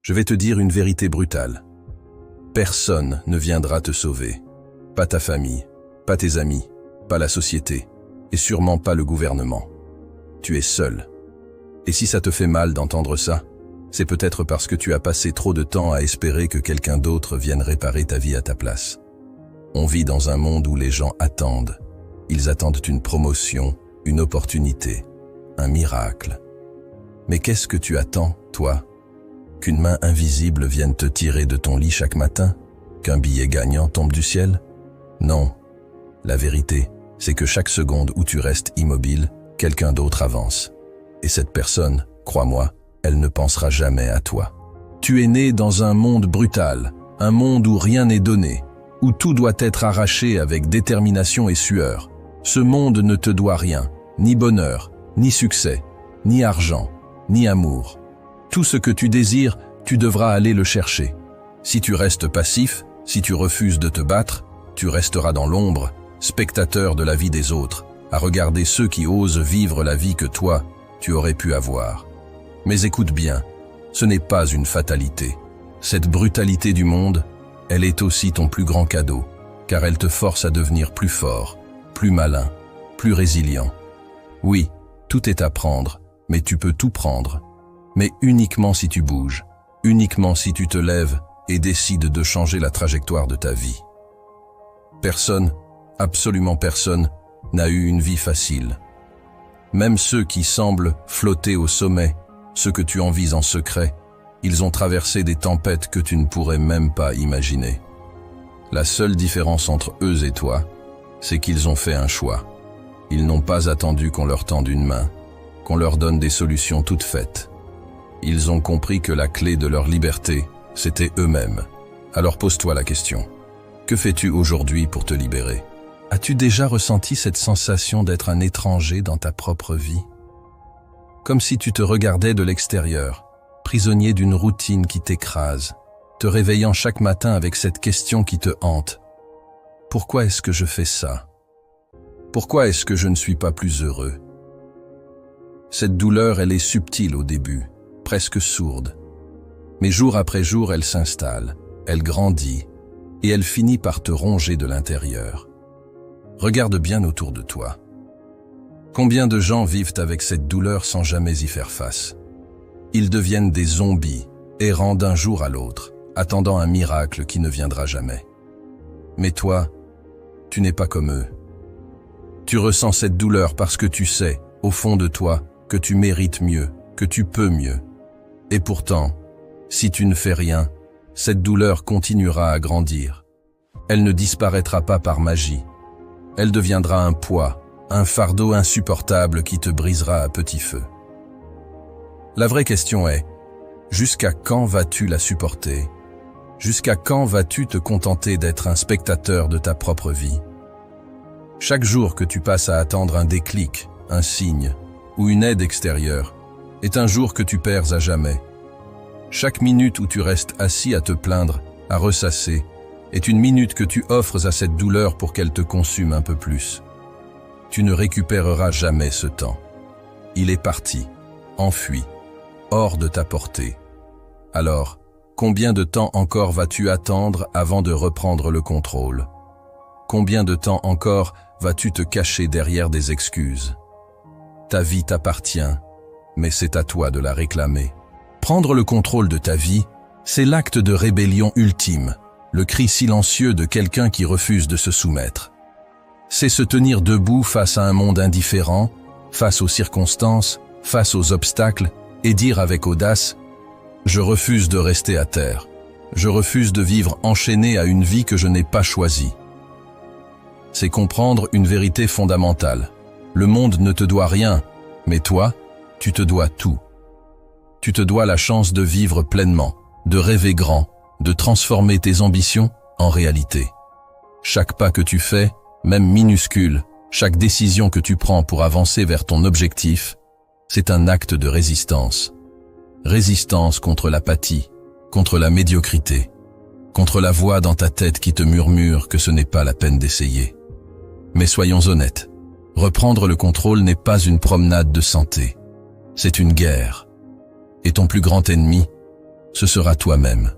Je vais te dire une vérité brutale. Personne ne viendra te sauver. Pas ta famille, pas tes amis, pas la société, et sûrement pas le gouvernement. Tu es seul. Et si ça te fait mal d'entendre ça, c'est peut-être parce que tu as passé trop de temps à espérer que quelqu'un d'autre vienne réparer ta vie à ta place. On vit dans un monde où les gens attendent. Ils attendent une promotion, une opportunité, un miracle. Mais qu'est-ce que tu attends, toi? Qu'une main invisible vienne te tirer de ton lit chaque matin? Qu'un billet gagnant tombe du ciel? Non. La vérité, c'est que chaque seconde où tu restes immobile, quelqu'un d'autre avance. Et cette personne, crois-moi, elle ne pensera jamais à toi. Tu es né dans un monde brutal, un monde où rien n'est donné, où tout doit être arraché avec détermination et sueur. Ce monde ne te doit rien, ni bonheur, ni succès, ni argent, ni amour. Tout ce que tu désires, tu devras aller le chercher. Si tu restes passif, si tu refuses de te battre, tu resteras dans l'ombre, spectateur de la vie des autres, à regarder ceux qui osent vivre la vie que toi, tu aurais pu avoir. Mais écoute bien, ce n'est pas une fatalité. Cette brutalité du monde, elle est aussi ton plus grand cadeau, car elle te force à devenir plus fort, plus malin, plus résilient. Oui, tout est à prendre, mais tu peux tout prendre. Mais uniquement si tu bouges, uniquement si tu te lèves et décides de changer la trajectoire de ta vie. Personne, absolument personne, n'a eu une vie facile. Même ceux qui semblent flotter au sommet, ceux que tu envies en secret, ils ont traversé des tempêtes que tu ne pourrais même pas imaginer. La seule différence entre eux et toi, c'est qu'ils ont fait un choix. Ils n'ont pas attendu qu'on leur tende une main, qu'on leur donne des solutions toutes faites. Ils ont compris que la clé de leur liberté, c'était eux-mêmes. Alors pose-toi la question. Que fais-tu aujourd'hui pour te libérer? As-tu déjà ressenti cette sensation d'être un étranger dans ta propre vie? Comme si tu te regardais de l'extérieur, prisonnier d'une routine qui t'écrase, te réveillant chaque matin avec cette question qui te hante. Pourquoi est-ce que je fais ça? Pourquoi est-ce que je ne suis pas plus heureux? Cette douleur, elle est subtile au début, presque sourde. Mais jour après jour, elle s'installe, elle grandit, et elle finit par te ronger de l'intérieur. Regarde bien autour de toi. Combien de gens vivent avec cette douleur sans jamais y faire face? Ils deviennent des zombies, errant d'un jour à l'autre, attendant un miracle qui ne viendra jamais. Mais toi, tu n'es pas comme eux. Tu ressens cette douleur parce que tu sais, au fond de toi, que tu mérites mieux, que tu peux mieux. Et pourtant, si tu ne fais rien, cette douleur continuera à grandir. Elle ne disparaîtra pas par magie. Elle deviendra un poids, un fardeau insupportable qui te brisera à petit feu. La vraie question est, jusqu'à quand vas-tu la supporter? Jusqu'à quand vas-tu te contenter d'être un spectateur de ta propre vie? Chaque jour que tu passes à attendre un déclic, un signe ou une aide extérieure est un jour que tu perds à jamais. Chaque minute où tu restes assis à te plaindre, à ressasser, est une minute que tu offres à cette douleur pour qu'elle te consume un peu plus. Tu ne récupéreras jamais ce temps. Il est parti, enfui, hors de ta portée. Alors, combien de temps encore vas-tu attendre avant de reprendre le contrôle? Combien de temps encore vas-tu te cacher derrière des excuses? Ta vie t'appartient, mais c'est à toi de la réclamer. Prendre le contrôle de ta vie, c'est l'acte de rébellion ultime, le cri silencieux de quelqu'un qui refuse de se soumettre. C'est se tenir debout face à un monde indifférent, face aux circonstances, face aux obstacles, et dire avec audace « Je refuse de rester à terre. Je refuse de vivre enchaîné à une vie que je n'ai pas choisie. » C'est comprendre une vérité fondamentale. Le monde ne te doit rien, mais toi, tu te dois tout. Tu te dois la chance de vivre pleinement, de rêver grand, de transformer tes ambitions en réalité. Chaque pas que tu fais, même minuscule, chaque décision que tu prends pour avancer vers ton objectif, c'est un acte de résistance. Résistance contre l'apathie, contre la médiocrité, contre la voix dans ta tête qui te murmure que ce n'est pas la peine d'essayer. Mais soyons honnêtes, reprendre le contrôle n'est pas une promenade de santé, c'est une guerre. Et ton plus grand ennemi, ce sera toi-même.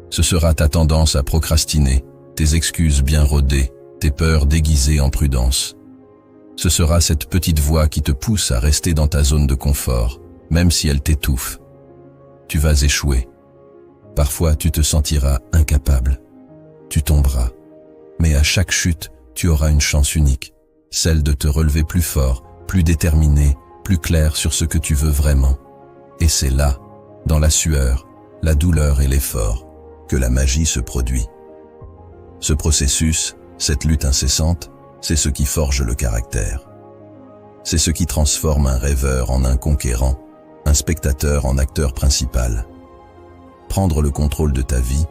Ce sera ta tendance à procrastiner, tes excuses bien rodées, tes peurs déguisées en prudence. Ce sera cette petite voix qui te pousse à rester dans ta zone de confort, même si elle t'étouffe. Tu vas échouer. Parfois, tu te sentiras incapable. Tu tomberas. Mais à chaque chute, tu auras une chance unique, celle de te relever plus fort, plus déterminé, plus clair sur ce que tu veux vraiment. Et c'est là, dans la sueur, la douleur et l'effort, que la magie se produit. Ce processus, cette lutte incessante, c'est ce qui forge le caractère. C'est ce qui transforme un rêveur en un conquérant, un spectateur en acteur principal. Prendre le contrôle de ta vie,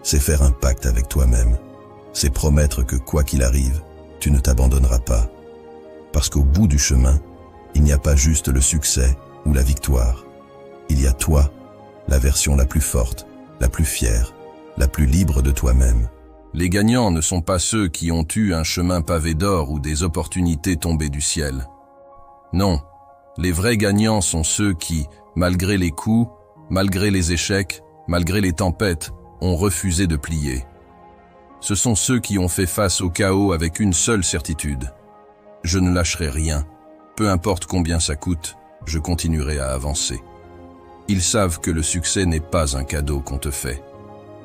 c'est faire un pacte avec toi-même. C'est promettre que quoi qu'il arrive, tu ne t'abandonneras pas. Parce qu'au bout du chemin, il n'y a pas juste le succès ou la victoire. Il y a toi, la version la plus forte, la plus fière, la plus libre de toi-même. Les gagnants ne sont pas ceux qui ont eu un chemin pavé d'or ou des opportunités tombées du ciel. Non, les vrais gagnants sont ceux qui, malgré les coups, malgré les échecs, malgré les tempêtes, ont refusé de plier. Ce sont ceux qui ont fait face au chaos avec une seule certitude. Je ne lâcherai rien. Peu importe combien ça coûte, je continuerai à avancer. Ils savent que le succès n'est pas un cadeau qu'on te fait.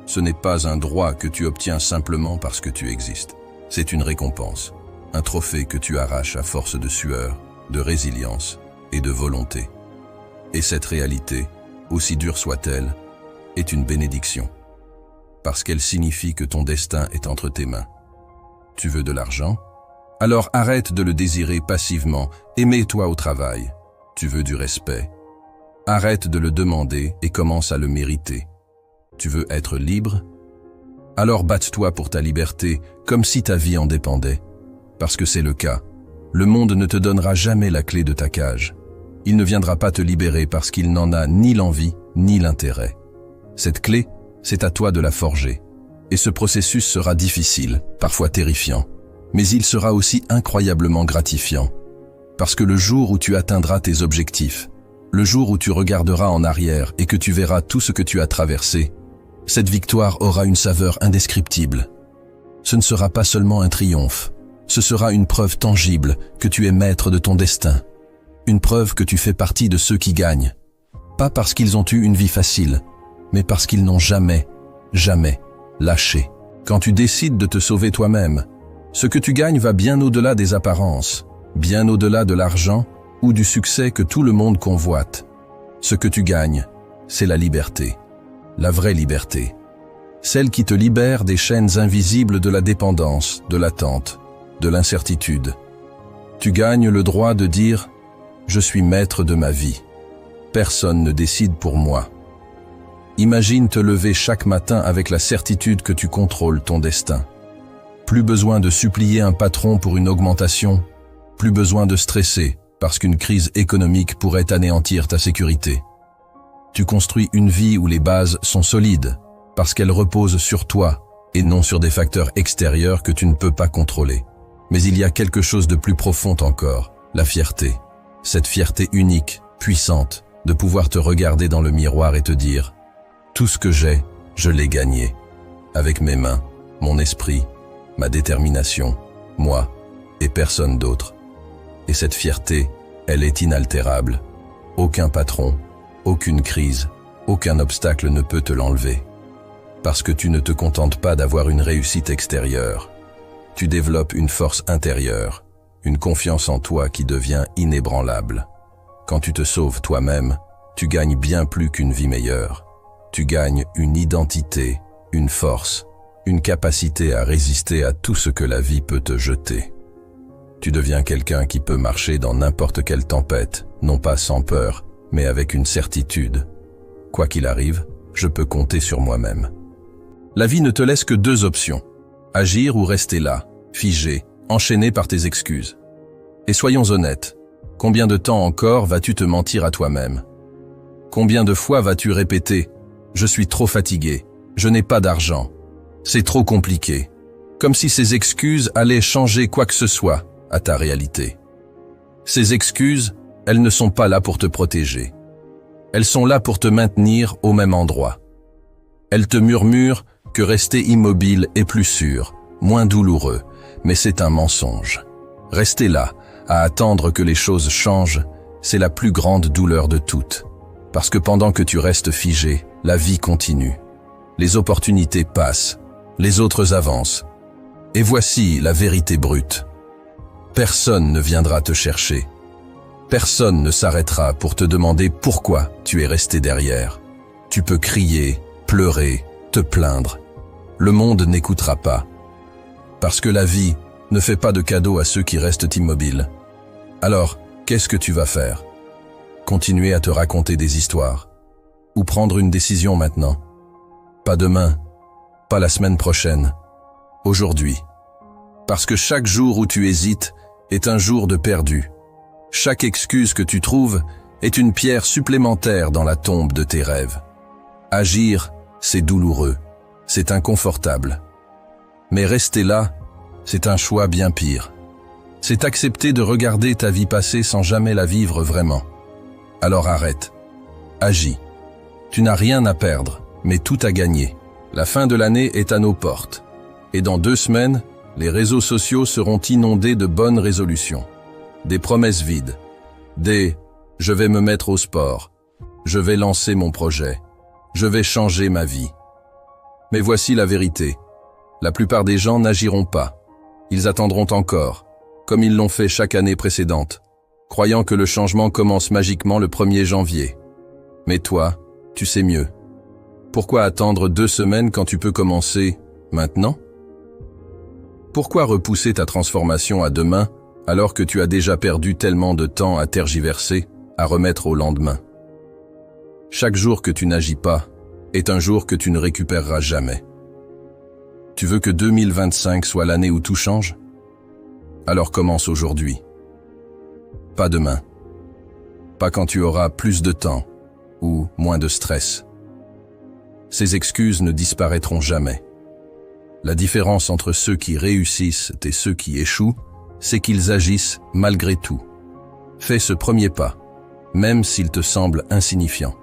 Ce n'est pas un droit que tu obtiens simplement parce que tu existes. C'est une récompense, un trophée que tu arraches à force de sueur, de résilience et de volonté. Et cette réalité, aussi dure soit-elle, est une bénédiction. Parce qu'elle signifie que ton destin est entre tes mains. Tu veux de l'argent? Alors arrête de le désirer passivement et mets-toi au travail. Tu veux du respect? Arrête de le demander et commence à le mériter. Tu veux être libre? Alors batte-toi pour ta liberté, comme si ta vie en dépendait. Parce que c'est le cas. Le monde ne te donnera jamais la clé de ta cage. Il ne viendra pas te libérer parce qu'il n'en a ni l'envie, ni l'intérêt. Cette clé, c'est à toi de la forger. Et ce processus sera difficile, parfois terrifiant. Mais il sera aussi incroyablement gratifiant. Parce que le jour où tu atteindras tes objectifs, le jour où tu regarderas en arrière et que tu verras tout ce que tu as traversé, cette victoire aura une saveur indescriptible. Ce ne sera pas seulement un triomphe, ce sera une preuve tangible que tu es maître de ton destin. Une preuve que tu fais partie de ceux qui gagnent. Pas parce qu'ils ont eu une vie facile, mais parce qu'ils n'ont jamais lâché. Quand tu décides de te sauver toi-même, ce que tu gagnes va bien au-delà des apparences, bien au-delà de l'argent ou du succès que tout le monde convoite. Ce que tu gagnes, c'est la liberté. La vraie liberté. Celle qui te libère des chaînes invisibles de la dépendance, de l'attente, de l'incertitude. Tu gagnes le droit de dire « Je suis maître de ma vie. Personne ne décide pour moi. » Imagine te lever chaque matin avec la certitude que tu contrôles ton destin. Plus besoin de supplier un patron pour une augmentation, plus besoin de stresser parce qu'une crise économique pourrait anéantir ta sécurité. Tu construis une vie où les bases sont solides, parce qu'elles reposent sur toi et non sur des facteurs extérieurs que tu ne peux pas contrôler. Mais il y a quelque chose de plus profond encore, la fierté. Cette fierté unique, puissante, de pouvoir te regarder dans le miroir et te dire « Tout ce que j'ai, je l'ai gagné. Avec mes mains, mon esprit, ma détermination, moi et personne d'autre. » Et cette fierté, elle est inaltérable. Aucun patron, aucune crise, aucun obstacle ne peut te l'enlever. Parce que tu ne te contentes pas d'avoir une réussite extérieure. Tu développes une force intérieure, une confiance en toi qui devient inébranlable. Quand tu te sauves toi-même, tu gagnes bien plus qu'une vie meilleure. Tu gagnes une identité, une force, une capacité à résister à tout ce que la vie peut te jeter. Tu deviens quelqu'un qui peut marcher dans n'importe quelle tempête, non pas sans peur, mais avec une certitude. Quoi qu'il arrive, je peux compter sur moi-même. La vie ne te laisse que deux options. Agir ou rester là, figé, enchaîné par tes excuses. Et soyons honnêtes, combien de temps encore vas-tu te mentir à toi-même? Combien de fois vas-tu répéter « Je suis trop fatigué, je n'ai pas d'argent, c'est trop compliqué », comme si ces excuses allaient changer quoi que ce soit à ta réalité. Ces excuses, elles ne sont pas là pour te protéger. Elles sont là pour te maintenir au même endroit. Elles te murmurent que rester immobile est plus sûr, moins douloureux, mais c'est un mensonge. Rester là, à attendre que les choses changent, c'est la plus grande douleur de toutes. Parce que pendant que tu restes figé, la vie continue. Les opportunités passent, les autres avancent. Et voici la vérité brute. Personne ne viendra te chercher. Personne ne s'arrêtera pour te demander pourquoi tu es resté derrière. Tu peux crier, pleurer, te plaindre. Le monde n'écoutera pas. Parce que la vie ne fait pas de cadeaux à ceux qui restent immobiles. Alors, qu'est-ce que tu vas faire? Continuer à te raconter des histoires? Ou prendre une décision maintenant? Pas demain, pas la semaine prochaine, aujourd'hui. Parce que chaque jour où tu hésites est un jour de perdu. Chaque excuse que tu trouves est une pierre supplémentaire dans la tombe de tes rêves. Agir, c'est douloureux, c'est inconfortable. Mais rester là, c'est un choix bien pire. C'est accepter de regarder ta vie passer sans jamais la vivre vraiment. Alors arrête. Agis. Tu n'as rien à perdre, mais tout à gagner. La fin de l'année est à nos portes. Et dans 2 semaines, les réseaux sociaux seront inondés de bonnes résolutions. Des promesses vides. Des « je vais me mettre au sport »,« je vais lancer mon projet »,« je vais changer ma vie ». Mais voici la vérité. La plupart des gens n'agiront pas. Ils attendront encore, comme ils l'ont fait chaque année précédente, croyant que le changement commence magiquement le 1er janvier. Mais toi, tu sais mieux. Pourquoi attendre 2 semaines quand tu peux commencer maintenant? Pourquoi repousser ta transformation à demain alors que tu as déjà perdu tellement de temps à tergiverser, à remettre au lendemain? Chaque jour que tu n'agis pas est un jour que tu ne récupéreras jamais. Tu veux que 2025 soit l'année où tout change? Alors commence aujourd'hui. Pas demain. Pas quand tu auras plus de temps ou moins de stress. Ces excuses ne disparaîtront jamais. La différence entre ceux qui réussissent et ceux qui échouent, c'est qu'ils agissent malgré tout. Fais ce premier pas, même s'il te semble insignifiant.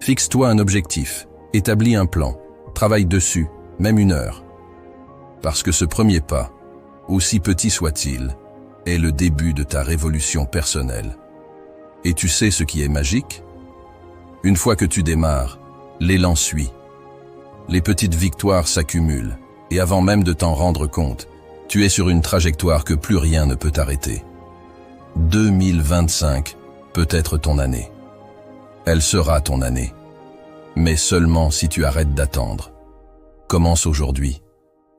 Fixe-toi un objectif, établis un plan, travaille dessus, même 1 heure. Parce que ce premier pas, aussi petit soit-il, est le début de ta révolution personnelle. Et tu sais ce qui est magique? Une fois que tu démarres, l'élan suit. Les petites victoires s'accumulent, et avant même de t'en rendre compte, tu es sur une trajectoire que plus rien ne peut t'arrêter. 2025 peut être ton année. Elle sera ton année. Mais seulement si tu arrêtes d'attendre. Commence aujourd'hui,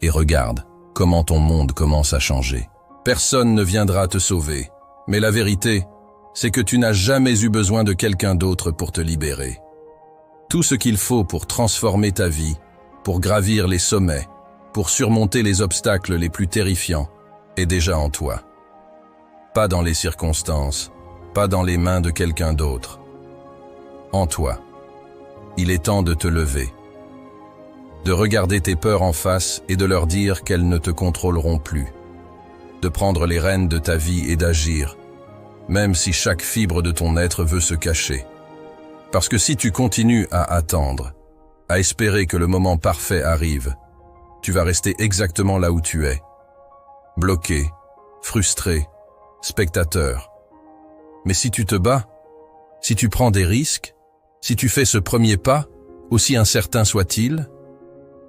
et regarde comment ton monde commence à changer. Personne ne viendra te sauver, mais la vérité, c'est que tu n'as jamais eu besoin de quelqu'un d'autre pour te libérer. Tout ce qu'il faut pour transformer ta vie, pour gravir les sommets, pour surmonter les obstacles les plus terrifiants, est déjà en toi. Pas dans les circonstances, pas dans les mains de quelqu'un d'autre. En toi. Il est temps de te lever, de regarder tes peurs en face et de leur dire qu'elles ne te contrôleront plus, de prendre les rênes de ta vie et d'agir, même si chaque fibre de ton être veut se cacher. Parce que si tu continues à attendre, à espérer que le moment parfait arrive, tu vas rester exactement là où tu es, bloqué, frustré, spectateur. Mais si tu te bats, si tu prends des risques, si tu fais ce premier pas, aussi incertain soit-il,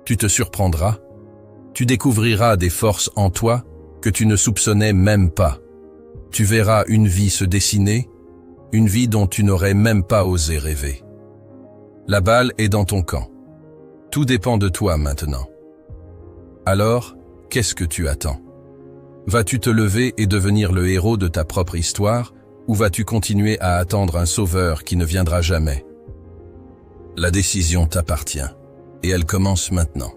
tu te surprendras, tu découvriras des forces en toi que tu ne soupçonnais même pas. Tu verras une vie se dessiner, une vie dont tu n'aurais même pas osé rêver. La balle est dans ton camp. Tout dépend de toi maintenant. Alors, qu'est-ce que tu attends? Vas-tu te lever et devenir le héros de ta propre histoire, ou vas-tu continuer à attendre un sauveur qui ne viendra jamais? La décision t'appartient, et elle commence maintenant.